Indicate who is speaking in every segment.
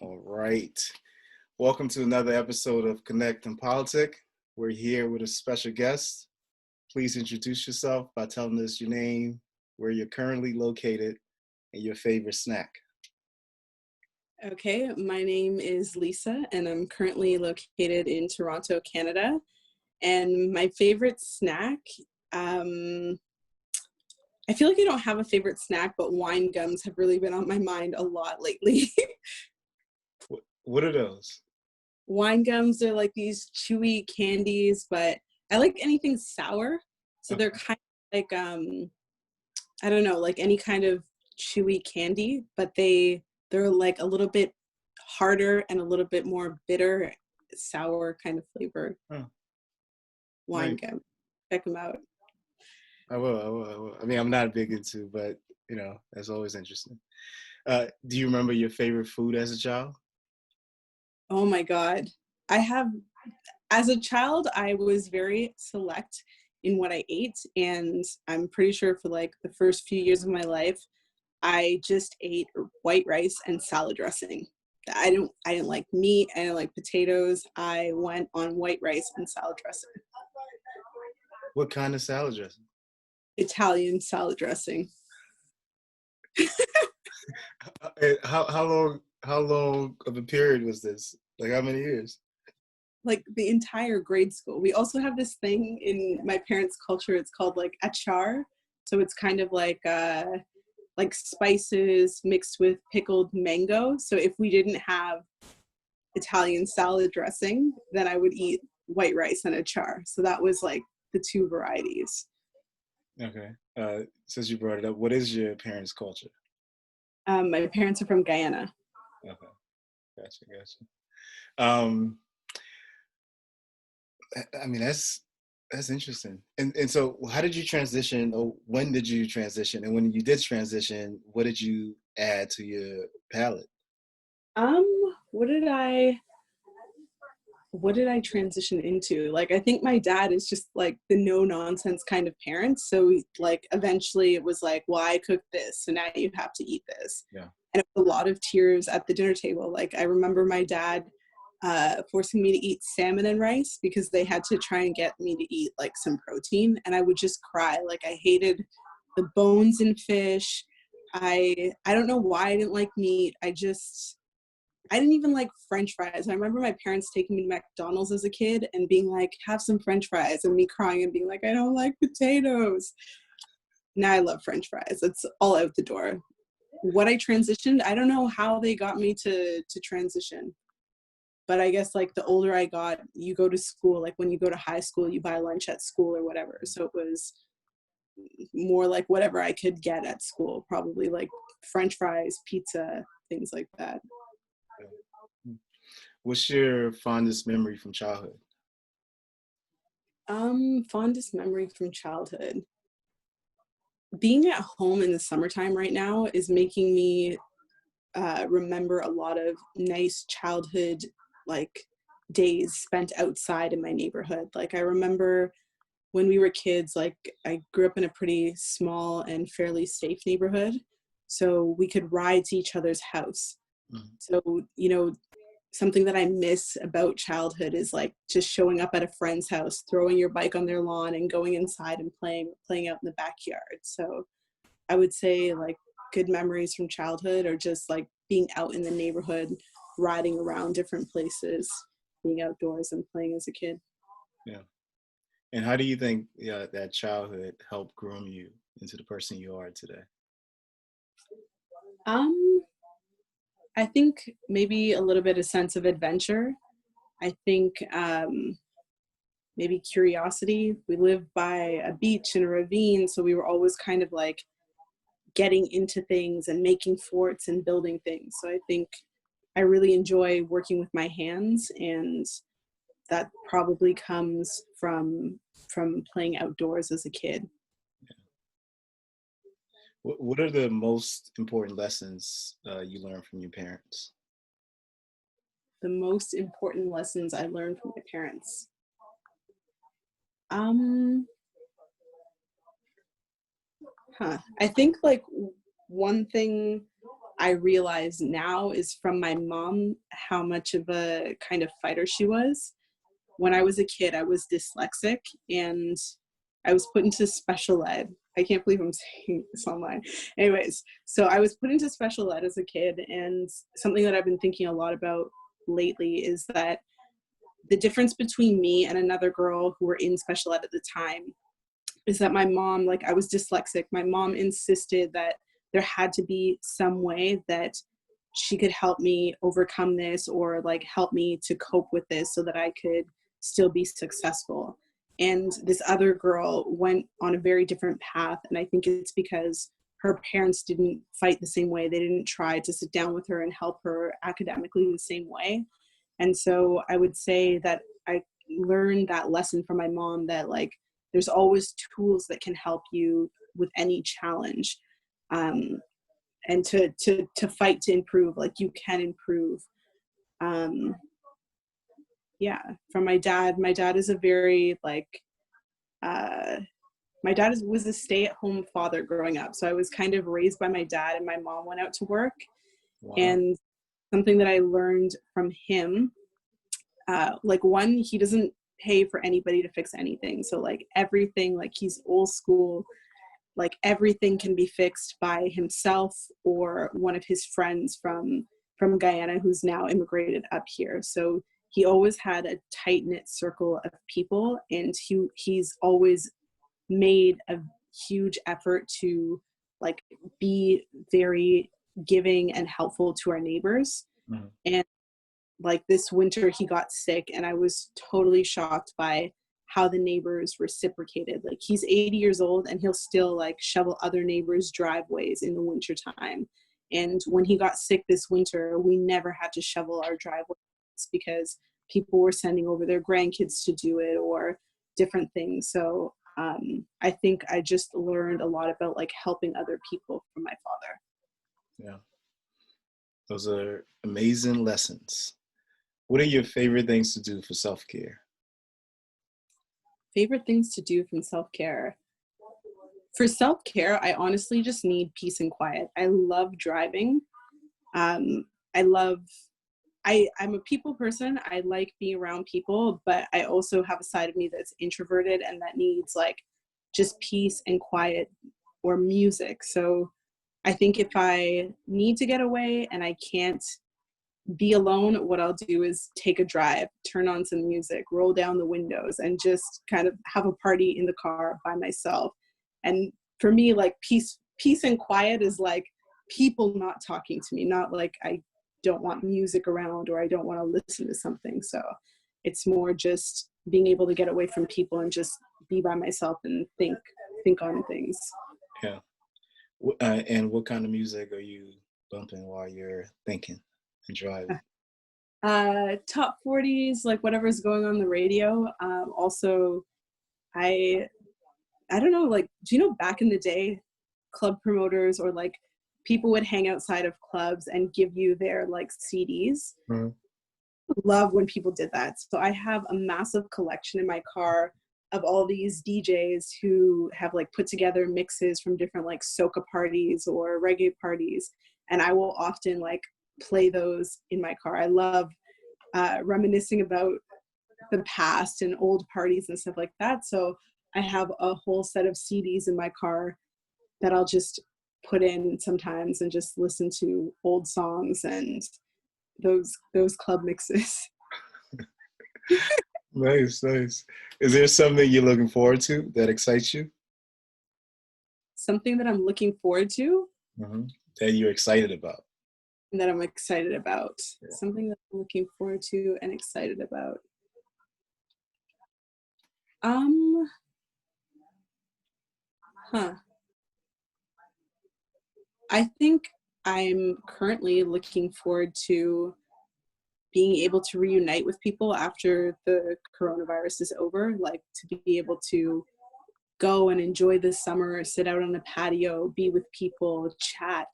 Speaker 1: All right. Welcome to another episode of Connect and Politic. We're here with a special guest. Please introduce yourself by telling us your name, where you're currently located, and your favorite snack.
Speaker 2: Okay, my name is Lisa, and I'm currently located in Toronto, Canada. And my favorite snack, I feel like I don't have a favorite snack, but wine gums have really been on my mind a lot lately.
Speaker 1: What are those?
Speaker 2: Wine gums are like these chewy candies, but I like anything sour. So they're kind of like, I don't know, like any kind of chewy candy, but they're like a little bit harder and a little bit more bitter, sour kind of flavor. Wine gum. Check them out.
Speaker 1: I will. I mean, I'm not big into, but that's always interesting. Do you remember your favorite food as a child?
Speaker 2: Oh my God. As a child, I was very select in what I ate. And I'm pretty sure for like the first few years of my life, I just ate white rice and salad dressing. I didn't like meat. I didn't like potatoes. I went on white rice and salad dressing.
Speaker 1: What kind of salad dressing?
Speaker 2: Italian salad dressing.
Speaker 1: How long of a period was this? Like how many years?
Speaker 2: Like the entire grade school. We also have this thing in my parents' culture. It's called like achar. So it's kind of like spices mixed with pickled mango. So if we didn't have Italian salad dressing, then I would eat white rice and achar. So that was like the two varieties.
Speaker 1: Okay. Since you brought it up, what is your parents' culture?
Speaker 2: My parents are from Guyana.
Speaker 1: Okay. Gotcha. I mean, that's interesting. And so how did you transition, or when did you transition? And when you did transition, what did you add to your palate?
Speaker 2: What did I transition into? Like, I think my dad is just like the no nonsense kind of parent. So like eventually it was like, well, I cooked this, so now you have to eat this.
Speaker 1: Yeah.
Speaker 2: And it was a lot of tears at the dinner table. Like I remember my dad forcing me to eat salmon and rice because they had to try and get me to eat like some protein, and I would just cry. Like I hated the bones in fish. I don't know why I didn't like meat. I didn't even like French fries. I remember my parents taking me to McDonald's as a kid and being like, have some French fries, and me crying and being like, I don't like potatoes. Now I love French fries. It's all out the door. What I transitioned, I don't know how they got me to transition. But I guess like the older I got, you go to school, like when you go to high school, you buy lunch at school or whatever. So it was more like whatever I could get at school, probably like French fries, pizza, things like that.
Speaker 1: What's your fondest memory from childhood?
Speaker 2: Fondest memory from childhood. Being at home in the summertime right now is making me remember a lot of nice childhood like days spent outside in my neighborhood. Like I remember when we were kids, like I grew up in a pretty small and fairly safe neighborhood, so we could ride to each other's house.
Speaker 1: Mm-hmm.
Speaker 2: So something that I miss about childhood is like just showing up at a friend's house, throwing your bike on their lawn and going inside and playing out in the backyard. So I would say like good memories from childhood are just like being out in the neighborhood, riding around different places, being outdoors and playing as a kid.
Speaker 1: Yeah. And how do you think that childhood helped groom you into the person you are today?
Speaker 2: I think maybe a little bit of sense of adventure. I think maybe curiosity. We lived by a beach and a ravine, so we were always kind of like getting into things and making forts and building things. So I think I really enjoy working with my hands, and that probably comes from playing outdoors as a kid.
Speaker 1: What are the most important lessons you learned from your parents?
Speaker 2: The most important lessons I learned from my parents. I think like one thing I realize now is from my mom, how much of a kind of fighter she was. When I was a kid, I was dyslexic and I was put into special ed. I can't believe I'm saying this online. Anyways, so I was put into special ed as a kid, and something that I've been thinking a lot about lately is that the difference between me and another girl who were in special ed at the time is that my mom, like I was dyslexic, my mom insisted that there had to be some way that she could help me overcome this or like help me to cope with this so that I could still be successful. And this other girl went on a very different path. And I think it's because her parents didn't fight the same way. They didn't try to sit down with her and help her academically the same way. And so I would say that I learned that lesson from my mom, that like there's always tools that can help you with any challenge. And to fight to improve, like you can improve. Yeah, from my dad is a very like my dad was a stay-at-home father growing up, so I was kind of raised by my dad and my mom went out to work.
Speaker 1: Wow.
Speaker 2: And something that I learned from him, like one, he doesn't pay for anybody to fix anything, so like everything, like he's old school, like everything can be fixed by himself or one of his friends from Guyana who's now immigrated up here. So he always had a tight-knit circle of people, and he's always made a huge effort to like be very giving and helpful to our neighbors. Mm-hmm. And like this winter he got sick, and I was totally shocked by how the neighbors reciprocated. Like he's 80 years old and he'll still like shovel other neighbors' driveways in the winter time. And when he got sick this winter, we never had to shovel our driveways because people were sending over their grandkids to do it or different things. So I think I just learned a lot about like helping other people from my father.
Speaker 1: Yeah. Those are amazing lessons. What are your favorite things to do for self-care?
Speaker 2: Favorite things to do from self-care? For self-care, I honestly just need peace and quiet. I love driving. I'm a people person. I like being around people, but I also have a side of me that's introverted and that needs like just peace and quiet or music. So I think if I need to get away and I can't be alone, what I'll do is take a drive, turn on some music, roll down the windows, and just kind of have a party in the car by myself. And for me, like peace and quiet is like people not talking to me, not like I don't want music around or I don't want to listen to something. So it's more just being able to get away from people and just be by myself and think on things.
Speaker 1: Yeah. And what kind of music are you bumping while you're thinking and driving?
Speaker 2: Top 40s, like whatever's going on the radio. Also, I don't know, like, do you know back in the day, club promoters or like people would hang outside of clubs and give you their like CDs? Mm-hmm. Love when people did that. So I have a massive collection in my car of all these DJs who have like put together mixes from different like soca parties or reggae parties. And I will often like play those in my car. I love reminiscing about the past and old parties and stuff like that. So I have a whole set of CDs in my car that I'll just put in sometimes and just listen to old songs and those club mixes.
Speaker 1: Nice. Is there something you're looking forward to that excites you?
Speaker 2: Something that I'm looking forward to?
Speaker 1: Mm-hmm. That you're excited about?
Speaker 2: That I'm excited about. Yeah. Something that I'm looking forward to and excited about. I think I'm currently looking forward to being able to reunite with people after the coronavirus is over, like to be able to go and enjoy the summer, sit out on a patio, be with people, chat.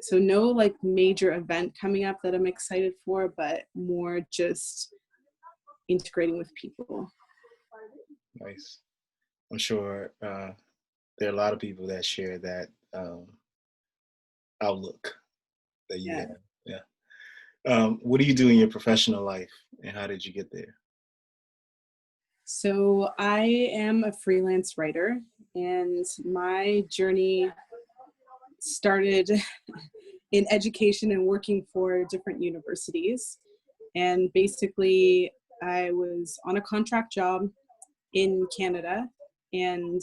Speaker 2: So no like major event coming up that I'm excited for, but more just integrating with people.
Speaker 1: Nice. I'm sure there are a lot of people that share that outlook that you
Speaker 2: Yeah.
Speaker 1: have. Yeah. What do you do in your professional life, and how did you get there?
Speaker 2: So I am a freelance writer, and my journey started in education and working for different universities. And basically, I was on a contract job in Canada, and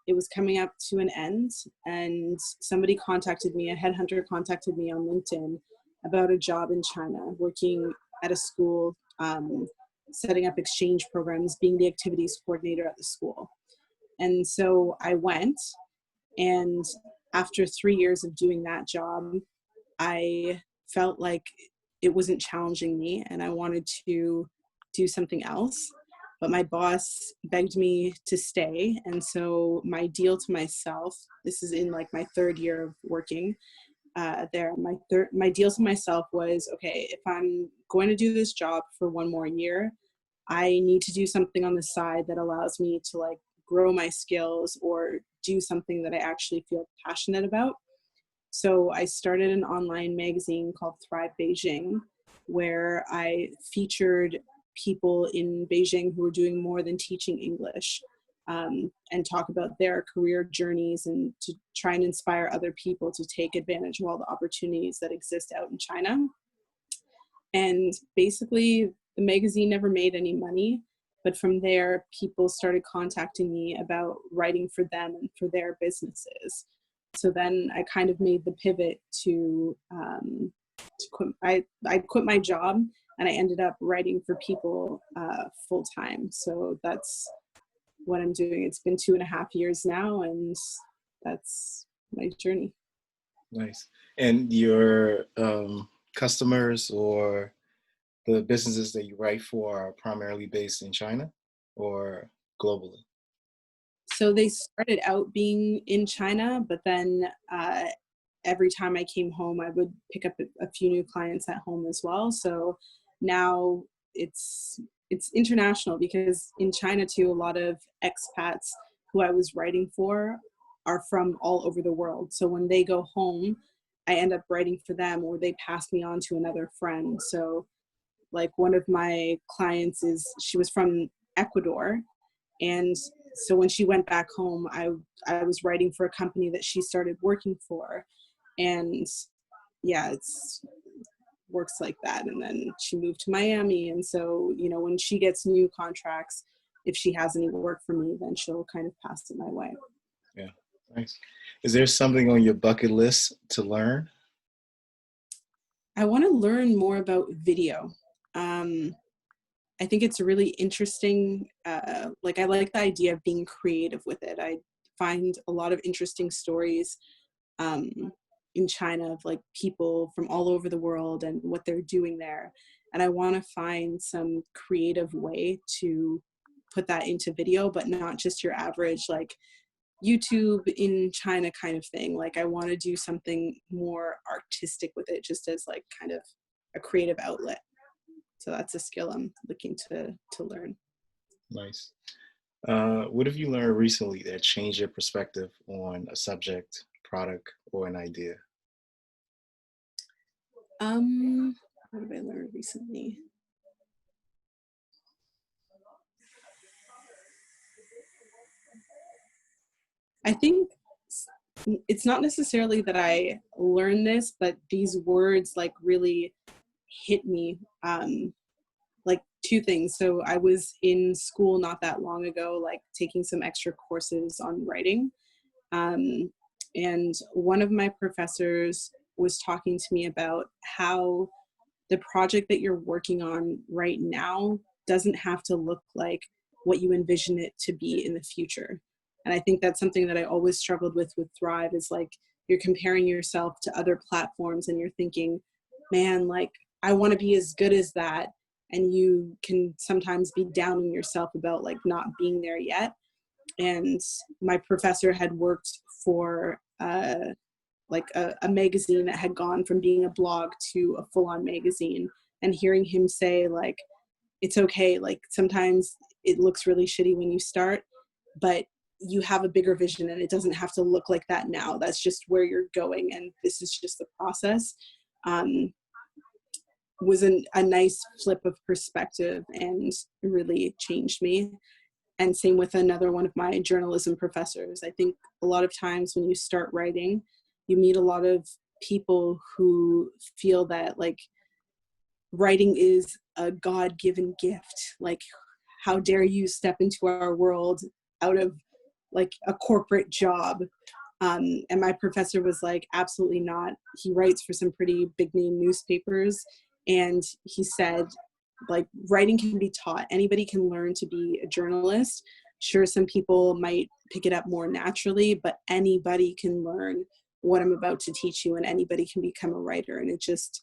Speaker 2: it was coming up to an end. And somebody contacted me, a headhunter contacted me on LinkedIn about a job in China, working at a school, setting up exchange programs, being the activities coordinator at the school. And so I went, and after 3 years of doing that job, I felt like it wasn't challenging me and I wanted to do something else. But my boss begged me to stay. And so my deal to myself, this is in like my third year of working there, my deal to myself was, okay, if I'm going to do this job for one more year, I need to do something on the side that allows me to like grow my skills or do something that I actually feel passionate about. So I started an online magazine called Thrive Beijing, where I featured people in Beijing who were doing more than teaching English, and talk about their career journeys and to try and inspire other people to take advantage of all the opportunities that exist out in China. And basically, the magazine never made any money. But from there, people started contacting me about writing for them and for their businesses. So then I kind of made the pivot to quit. I quit my job and I ended up writing for people full time. So that's what I'm doing. It's been 2.5 years now, and that's my journey.
Speaker 1: Nice. And your customers or the businesses that you write for are primarily based in China or globally?
Speaker 2: So they started out being in China, but then every time I came home, I would pick up a few new clients at home as well. So now it's international, because in China too, a lot of expats who I was writing for are from all over the world. So when they go home, I end up writing for them, or they pass me on to another friend. So like one of my clients she was from Ecuador, and so when she went back home, I was writing for a company that she started working for. And yeah, it's works like that. And then she moved to Miami. And so, when she gets new contracts, if she has any work for me, then she'll kind of pass it my way.
Speaker 1: Yeah, nice. Is there something on your bucket list to learn?
Speaker 2: I want to learn more about video. Um, I think it's really interesting. Like I like the idea of being creative with it. I find a lot of interesting stories um, in China of like people from all over the world and what they're doing there. And I want to find some creative way to put that into video, but not just your average like YouTube in China kind of thing. Like I want to do something more artistic with it, just as like kind of a creative outlet. So that's a skill I'm looking to learn.
Speaker 1: Nice. What have you learned recently that changed your perspective on a subject, product, or an idea?
Speaker 2: What have I learned recently? I think it's not necessarily that I learned this, but these words like really hit me. Like two things. So I was in school not that long ago, like taking some extra courses on writing. Um, and one of my professors was talking to me about how the project that you're working on right now doesn't have to look like what you envision it to be in the future. And I think that's something that I always struggled with Thrive, is like you're comparing yourself to other platforms and you're thinking, man, like I want to be as good as that. And you can sometimes be down on yourself about like not being there yet. And my professor had worked for like a magazine that had gone from being a blog to a full-on magazine, and hearing him say like it's okay, like sometimes it looks really shitty when you start, but you have a bigger vision and it doesn't have to look like that now. That's just where you're going, and this is just the process. Was a nice flip of perspective and really changed me. And same with another one of my journalism professors. I think a lot of times when you start writing, you meet a lot of people who feel that like writing is a God-given gift. Like, how dare you step into our world out of like a corporate job? And my professor was like, absolutely not. He writes for some pretty big name newspapers. And he said, like, writing can be taught. Anybody can learn to be a journalist. Sure, some people might pick it up more naturally, but anybody can learn what I'm about to teach you, and anybody can become a writer. And it just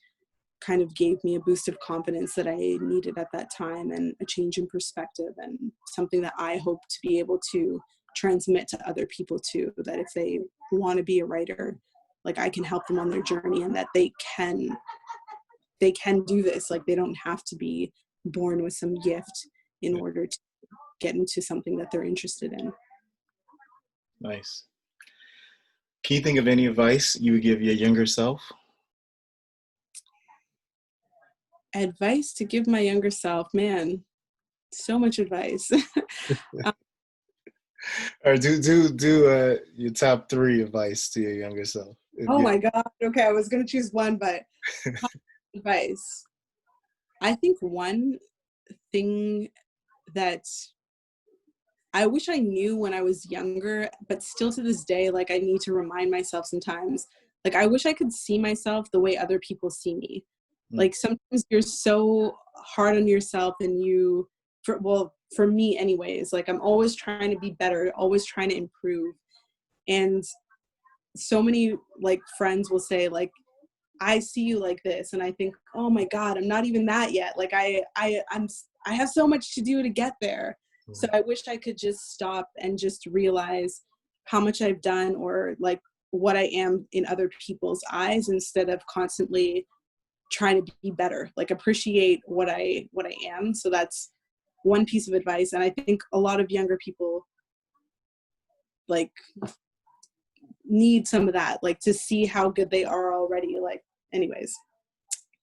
Speaker 2: kind of gave me a boost of confidence that I needed at that time, and a change in perspective, and something that I hope to be able to transmit to other people too, that if they want to be a writer, like, I can help them on their journey, and that they can do this. Like, they don't have to be born with some gift in order to get into something that they're interested in.
Speaker 1: Nice. Can you think of any advice you would give your younger self?
Speaker 2: Advice to give my younger self, man, so much advice.
Speaker 1: Or do your top 3 advice to your younger self.
Speaker 2: Oh my God. Okay, I was gonna choose one, but advice. I think one thing that I wish I knew when I was younger, but still to this day, like, I need to remind myself sometimes, like, I wish I could see myself the way other people see me. Like, sometimes you're so hard on yourself, and for me anyways, like, I'm always trying to be better, always trying to improve. And so many like friends will say like, I see you like this, and I think, oh my God, I'm not even that yet. Like, I have so much to do to get there. So I wish I could just stop and just realize how much I've done, or like what I am in other people's eyes, instead of constantly trying to be better. Like, appreciate what I am. So that's one piece of advice. And I think a lot of younger people like need some of that, like, to see how good they are already. Like, anyways,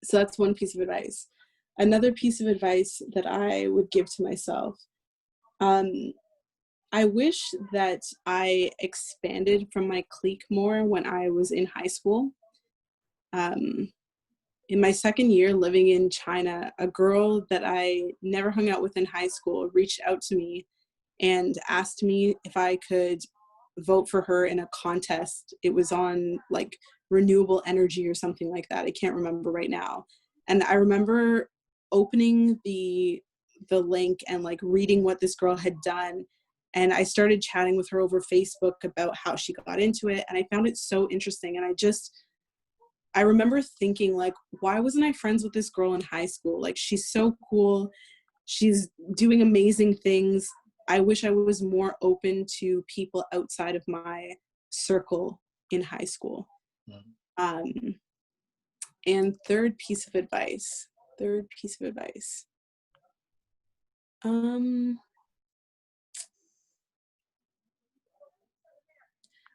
Speaker 2: so that's one piece of advice. Another piece of advice that I would give to myself, I wish that I expanded from my clique more when I was in high school. In my second year living in China, a girl that I never hung out with in high school reached out to me and asked me if I could vote for her in a contest. It was on like renewable energy or something like that. I can't remember right now. And I remember opening the link and like reading what this girl had done. And I started chatting with her over Facebook about how she got into it. And I found it so interesting. And I remember thinking, like, why wasn't I friends with this girl in high school? Like, she's so cool. She's doing amazing things. I wish I was more open to people outside of my circle in high school. And third piece of advice.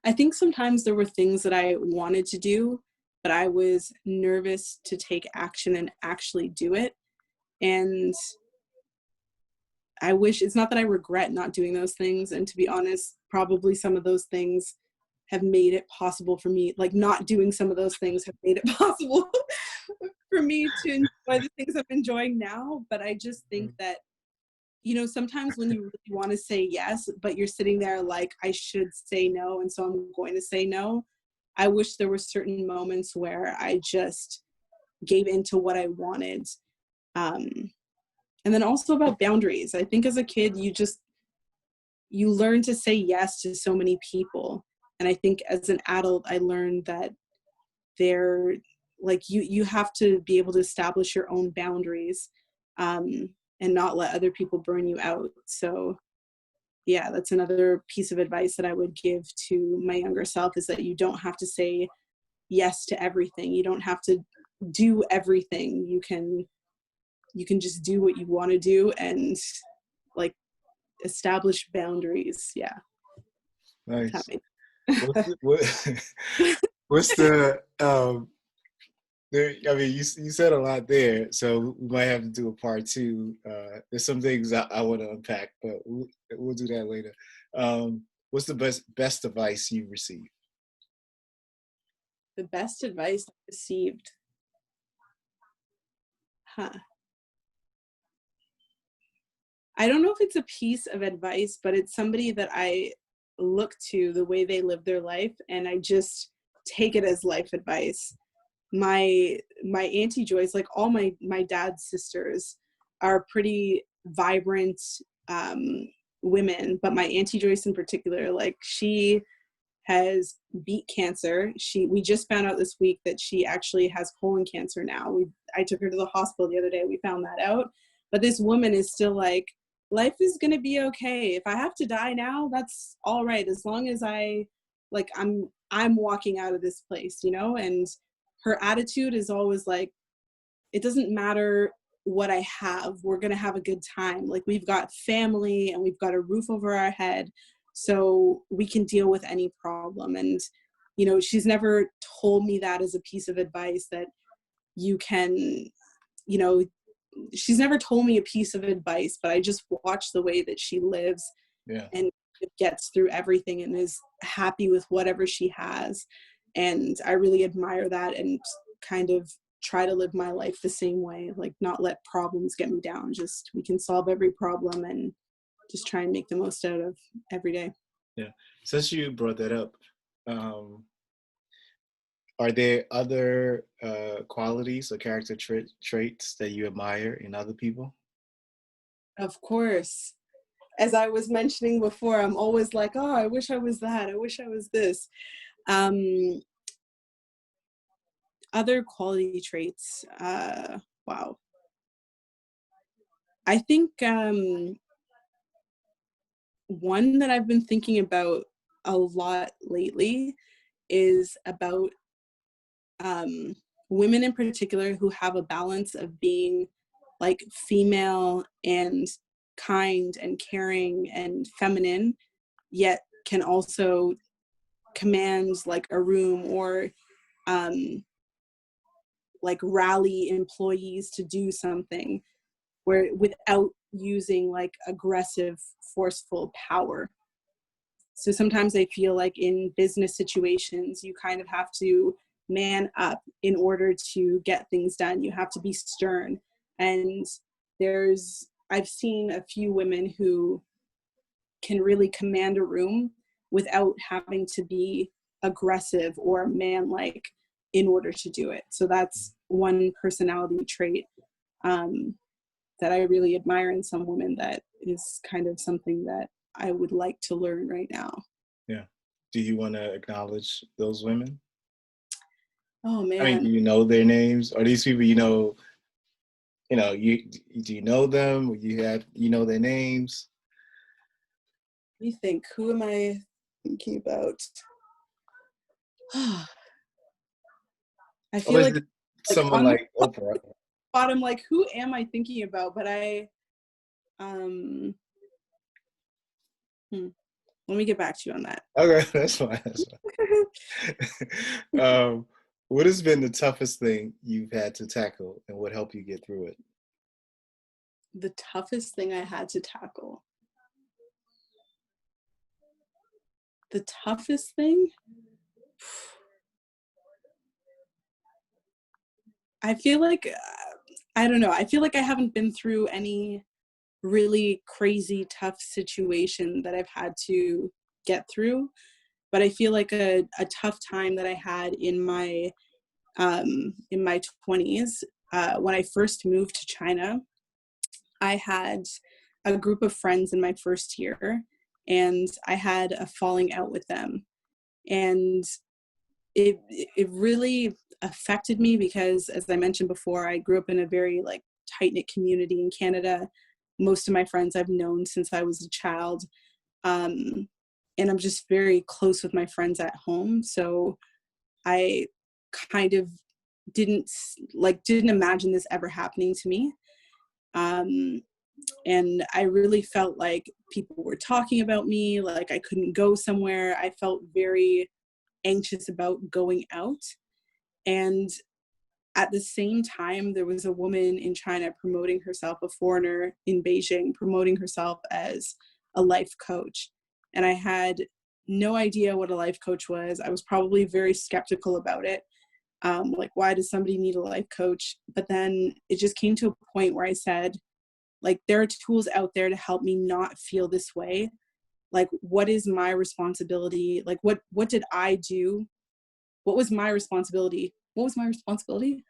Speaker 2: I think sometimes there were things that I wanted to do, but I was nervous to take action and actually do it. And I wish, it's not that I regret not doing those things. And to be honest, probably some of those things have made it possible for me, like not doing some of those things have made it possible for me to enjoy the things I'm enjoying now. But I just think that, you know, sometimes when you really want to say yes, but you're sitting there like, I should say no, and so I'm going to say no. I wish there were certain moments where I just gave into what I wanted. And then also about boundaries. I think as a kid, you learn to say yes to so many people. And I think as an adult, I learned that they're like, you have to be able to establish your own boundaries, and not let other people burn you out. So yeah, that's another piece of advice that I would give to my younger self, is that you don't have to say yes to everything. You don't have to do everything. You can just do what you want to do and like establish boundaries. Yeah.
Speaker 1: Nice.
Speaker 2: Tummy.
Speaker 1: What's the, what's the there, I mean, you said a lot there, so we might have to do a part two. There's some things I want to unpack, but we'll do that later. What's the best advice you've received?
Speaker 2: The best advice I received. Huh. I don't know if it's a piece of advice, but it's somebody that I look to the way they live their life, and I just take it as life advice. My Auntie Joyce, like all my dad's sisters, are pretty vibrant women, but my Auntie Joyce in particular, like she has beat cancer. We just found out this week that she actually has colon cancer now. I took her to the hospital the other day. We found that out. But this woman is still like, life is gonna be okay. If I have to die now, that's all right. As long as I'm walking out of this place, you know? And her attitude is always like, it doesn't matter what I have, we're gonna have a good time. Like, we've got family and we've got a roof over our head, so we can deal with any problem. And you know, she's never told me that as a piece of advice that you can, you know, she's never told me a piece of advice, but I just watch the way that she lives.
Speaker 1: Yeah.
Speaker 2: And gets through everything and is happy with whatever she has. And I really admire that, and kind of try to live my life the same way, like not let problems get me down. Just, we can solve every problem and just try and make the most out of every day.
Speaker 1: Yeah. Since you brought that up, are there other qualities or character traits that you admire in other people?
Speaker 2: Of course. As I was mentioning before, I'm always like, oh, I wish I was that. I wish I was this. Other quality traits. Wow. I think one that I've been thinking about a lot lately is about women in particular who have a balance of being like female and kind and caring and feminine, yet can also command like a room, or like rally employees to do something where without using like aggressive, forceful power. So sometimes I feel like in business situations, you kind of have to man up in order to get things done. You have to be stern. And I've seen a few women who can really command a room without having to be aggressive or man-like in order to do it. So that's one personality trait that I really admire in some women, that is kind of something that I would like to learn right now.
Speaker 1: Yeah. Do you want to acknowledge those women?
Speaker 2: Oh
Speaker 1: I mean, do
Speaker 2: man.
Speaker 1: you know their names? Are these people you do you know them? Or you know their names?
Speaker 2: What do you think? Who am I thinking about? I
Speaker 1: Or
Speaker 2: feel
Speaker 1: is it
Speaker 2: like
Speaker 1: someone
Speaker 2: on the
Speaker 1: like Oprah?
Speaker 2: bottom, like who am I thinking about? But um let me get back to you on that.
Speaker 1: Okay, that's fine. That's fine. What has been the toughest thing you've had to tackle, and what helped you get through it?
Speaker 2: The toughest thing I had to tackle. The toughest thing? I feel like, I don't know. I feel like I haven't been through any really crazy tough situation that I've had to get through. But I feel like a tough time that I had in my 20s, when I first moved to China, I had a group of friends in my first year, and I had a falling out with them. And it really affected me because, as I mentioned before, I grew up in a very like tight-knit community in Canada. Most of my friends I've known since I was a child. And I'm just very close with my friends at home. So I kind of didn't imagine this ever happening to me. And I really felt like people were talking about me, like I couldn't go somewhere. I felt very anxious about going out. And at the same time, there was a woman in China promoting herself, a foreigner in Beijing, promoting herself as a life coach. And I had no idea what a life coach was. I was probably very skeptical about it. Like, why does somebody need a life coach? But then it just came to a point where I said, like, there are tools out there to help me not feel this way. Like, what is my responsibility? Like, what did I do? What was my responsibility? What was my responsibility?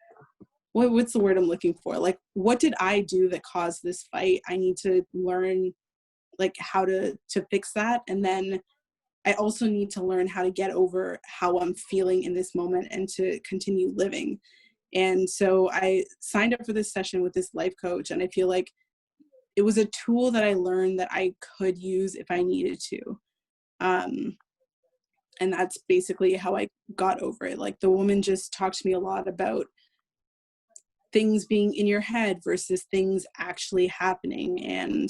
Speaker 2: What's the word I'm looking for? Like, what did I do that caused this fight? I need to learn, like, how to fix that. And then I also need to learn how to get over how I'm feeling in this moment and to continue living. And so I signed up for this session with this life coach, and I feel like it was a tool that I learned that I could use if I needed to. And that's basically how I got over it. Like, the woman just talked to me a lot about things being in your head versus things actually happening, and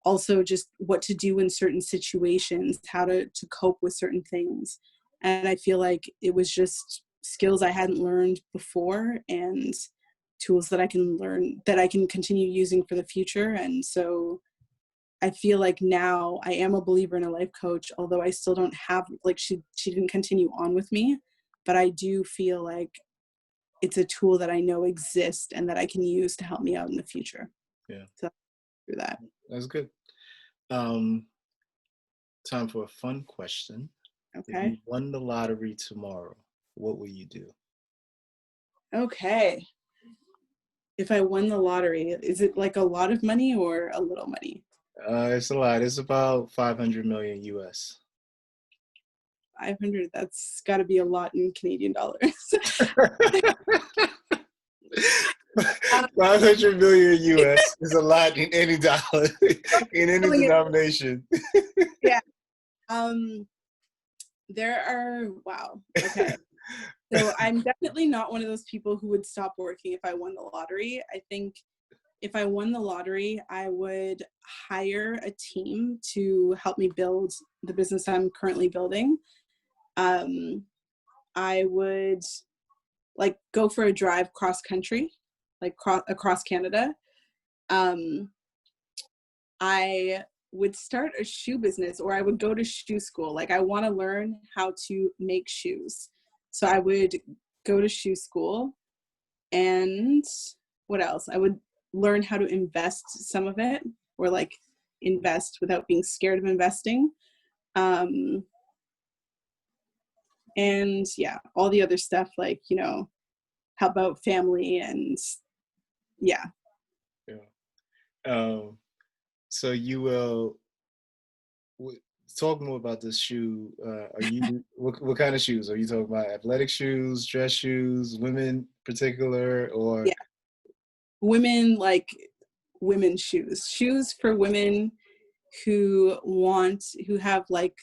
Speaker 2: also just what to do in certain situations, how to cope with certain things. And I feel like it was just skills I hadn't learned before, and tools that I can learn, that I can continue using for the future. And so I feel like now I am a believer in a life coach, although I still don't have, like, she didn't continue on with me, but I do feel like it's a tool that I know exists and that I can use to help me out in the future.
Speaker 1: Yeah.
Speaker 2: So through that.
Speaker 1: That's good. Time for a fun question. If
Speaker 2: Okay.
Speaker 1: you won the lottery tomorrow, what will you do?
Speaker 2: Okay. If I won the lottery, is it like a lot of money or a little money?
Speaker 1: It's a lot. It's about 500 million US.
Speaker 2: 500, that's got to be a lot in Canadian dollars.
Speaker 1: 500 million US is a lot in any dollar, in any denomination.
Speaker 2: Yeah. There are, wow. Okay. So I'm definitely not one of those people who would stop working if I won the lottery. I think if I won the lottery, I would hire a team to help me build the business I'm currently building. I would, like, go for a drive cross country, like across Canada. I would start a shoe business, or I would go to shoe school. Like, I want to learn how to make shoes. So I would go to shoe school. And what else? I would learn how to invest some of it, or like invest without being scared of investing. And yeah, all the other stuff, like, help out family, and yeah.
Speaker 1: Yeah. So you will talk more about this shoe. Are you what kind of shoes? Are you talking about athletic shoes, dress shoes, women particular, or?
Speaker 2: Yeah, women, like women's shoes for women who have like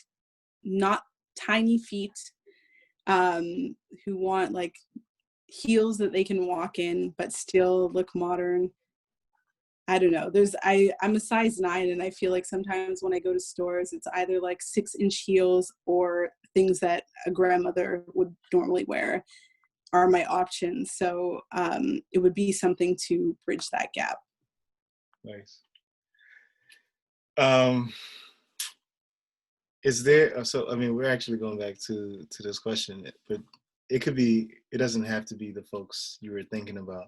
Speaker 2: not tiny feet, who want like heels that they can walk in but still look modern. I don't know. I'm a size 9, and I feel like sometimes when I go to stores, it's either like 6-inch heels or things that a grandmother would normally wear are my options. So it would be something to bridge that gap.
Speaker 1: Nice. Is there, so I mean, we're actually going back to this question, but it doesn't have to be the folks you were thinking about.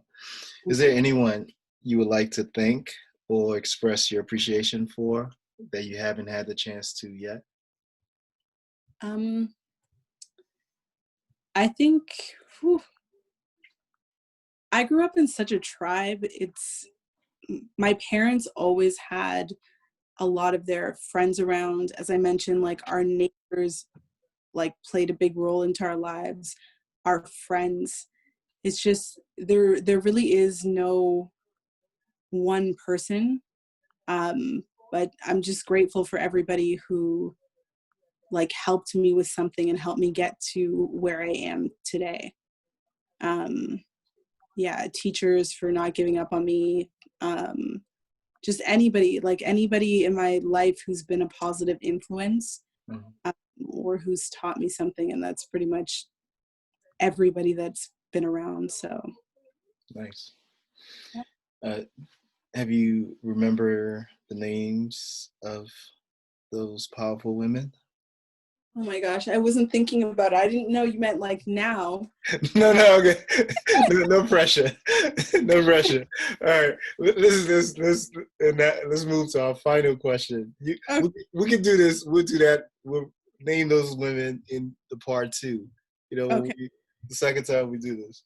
Speaker 1: Is there anyone you would like to thank or express your appreciation for that you haven't had the chance to yet?
Speaker 2: I think, I grew up in such a tribe. My parents always had a lot of their friends around. As I mentioned, like, our neighbors like played a big role into our lives, our friends. It's just, there really is no one person. But I'm just grateful for everybody who like helped me with something and helped me get to where I am today. Yeah, teachers for not giving up on me. just anybody, like anybody in my life who's been a positive influence,
Speaker 1: Mhm.
Speaker 2: or who's taught me something. And that's pretty much everybody that's been around. So,
Speaker 1: Nice.
Speaker 2: yeah.
Speaker 1: Uh, have you remember the names of those powerful women?
Speaker 2: Oh my gosh, I wasn't thinking about it. I didn't know you meant like now.
Speaker 1: No, no, okay. No, no pressure. No pressure. All right. Let's move to our final question.
Speaker 2: Okay.
Speaker 1: We can do this. We'll do that. We'll name those women in the part two.
Speaker 2: Okay.
Speaker 1: The second time we do this.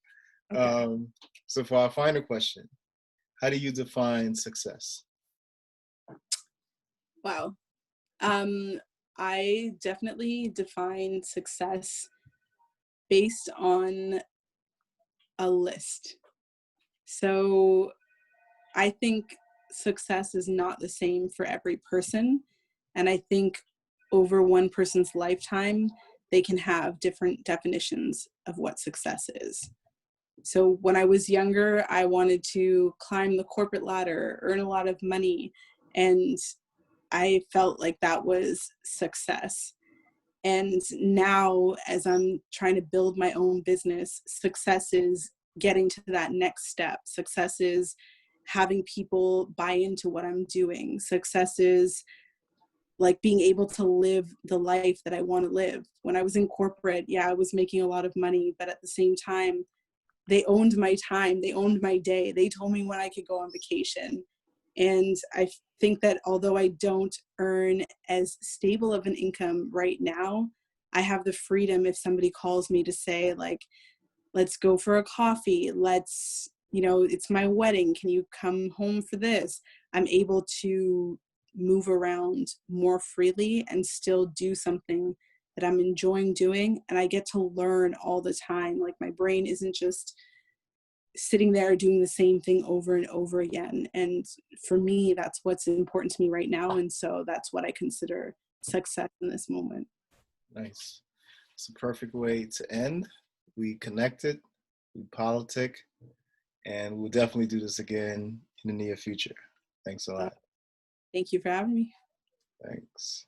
Speaker 2: Okay.
Speaker 1: So for our final question, how do you define success?
Speaker 2: Wow. Um, I definitely define success based on a list. So I think success is not the same for every person. And I think over one person's lifetime, they can have different definitions of what success is. So when I was younger, I wanted to climb the corporate ladder, earn a lot of money, and I felt like that was success. And now, as I'm trying to build my own business, success is getting to that next step. Success is having people buy into what I'm doing. Success is like being able to live the life that I want to live. When I was in corporate, yeah, I was making a lot of money, but at the same time, they owned my time, they owned my day, they told me when I could go on vacation. And I think that although I don't earn as stable of an income right now, I have the freedom if somebody calls me to say, like, let's go for a coffee, let's, it's my wedding, can you come home for this? I'm able to move around more freely and still do something that I'm enjoying doing. And I get to learn all the time. Like my brain isn't just sitting there doing the same thing over and over again. And for me, that's what's important to me right now. And so that's what I consider success in this moment.
Speaker 1: Nice. It's a perfect way to end. We connected, we politic, and we'll definitely do this again in the near future. Thanks a
Speaker 2: Uh,
Speaker 1: lot.
Speaker 2: Thank you for having me.
Speaker 1: Thanks.